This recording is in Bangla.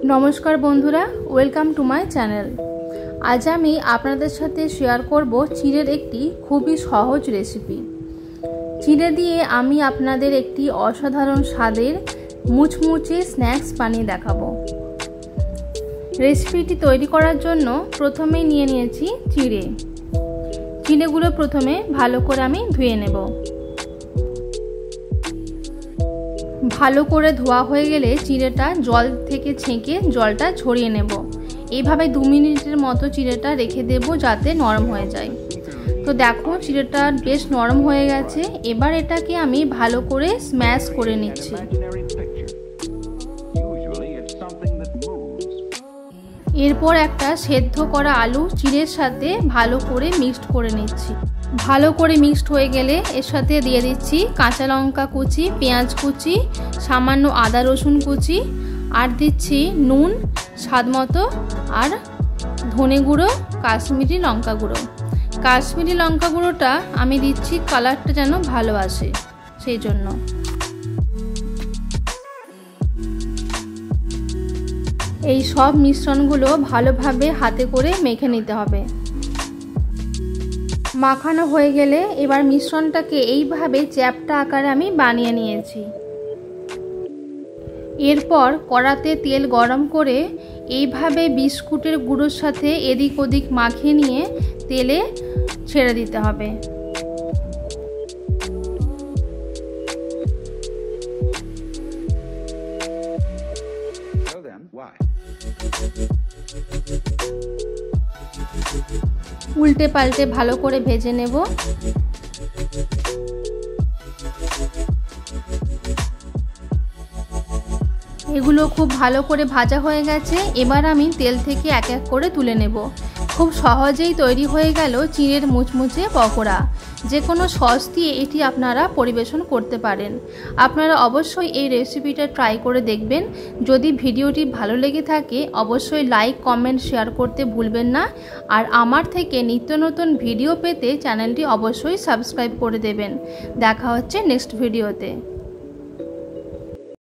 नमस्कार बंधुरा वेलकम टू माई चैनल। आज आमी आपनादेर साथे शेयर करब चिड़ेर एकटी खूबई सहज रेसिपि। चिड़े दिए आमी आपनादेर एकटी असाधारण स्वादेर मुचमुचे स्नैक्स बानिये देखाबो। रेसिपिटी तैरी करार जोन्नो प्रथमेई निये नियेछि चिड़े। चिड़ेगुलो प्रथमे भालो करे आमी धुए नेब। ভালো করে ধোয়া হয়ে গেলে চিড়েটা জল থেকে ছেঁকে জলটা ছড়িয়ে নেব। এইভাবে 2 মিনিটের মতো চিড়েটা রেখে দেব যাতে নরম হয়ে যায়। তো দেখো চিড়েটা বেশ নরম হয়ে গেছে। এবার এটাকে আমি ভালো করে স্ম্যাশ করে নিচ্ছি। এরপর একটা সেদ্ধ করা আলু চিড়ের সাথে ভালো করে মিক্সড করে নিচ্ছি। ভালো করে মিক্সড হয়ে গেলে এর সাথে দিয়ে দিচ্ছি কাঁচা লঙ্কা কুচি, পেঁয়াজ কুচি, সামান্য আদা রসুন কুচি, আর দিচ্ছি নুন স্বাদ মতো, আর ধনে গুঁড়ো, কাশ্মীরি লঙ্কা গুঁড়ো। কাশ্মীরি লঙ্কা গুঁড়োটা আমি দিচ্ছি কালারটা যেন ভালো আসে সেই জন্য। এই সব মিশ্রণগুলো ভালোভাবে হাতে করে মেখে নিতে হবে। মাখানো হয়ে গেলে এবার মিশ্রণটাকে এইভাবে চ্যাপ্টা আকারে আমি বানিয়ে নিয়েছি। এরপর কড়াতে তেল গরম করে এইভাবে বিস্কুটের গুঁড়োর সাথে এদিক ওদিক মাখিয়ে নিয়ে তেলে ছেড়ে দিতে হবে। উল্টে পাল্টে ভালো করে ভেজে নেব। এগুলো খুব ভালো করে ভাজা হয়ে গেছে। এবার আমি তেল থেকে এক এক করে তুলে নেব। খুব সহজেই তৈরি হয়ে গেল চিড়ের মুচমুচে পকোড়া। যে কোনো সস দিয়ে এটি আপনারা পরিবেশন করতে পারেন। আপনারা অবশ্যই এই রেসিপিটা ট্রাই করে দেখবেন। যদি ভিডিওটি ভালো লেগে থাকে অবশ্যই লাইক, কমেন্ট, শেয়ার করতে ভুলবেন না। আর আমার থেকে নিত্য নতুন ভিডিও পেতে চ্যানেলটি অবশ্যই সাবস্ক্রাইব করে দেবেন। দেখা হচ্ছে নেক্সট ভিডিওতে।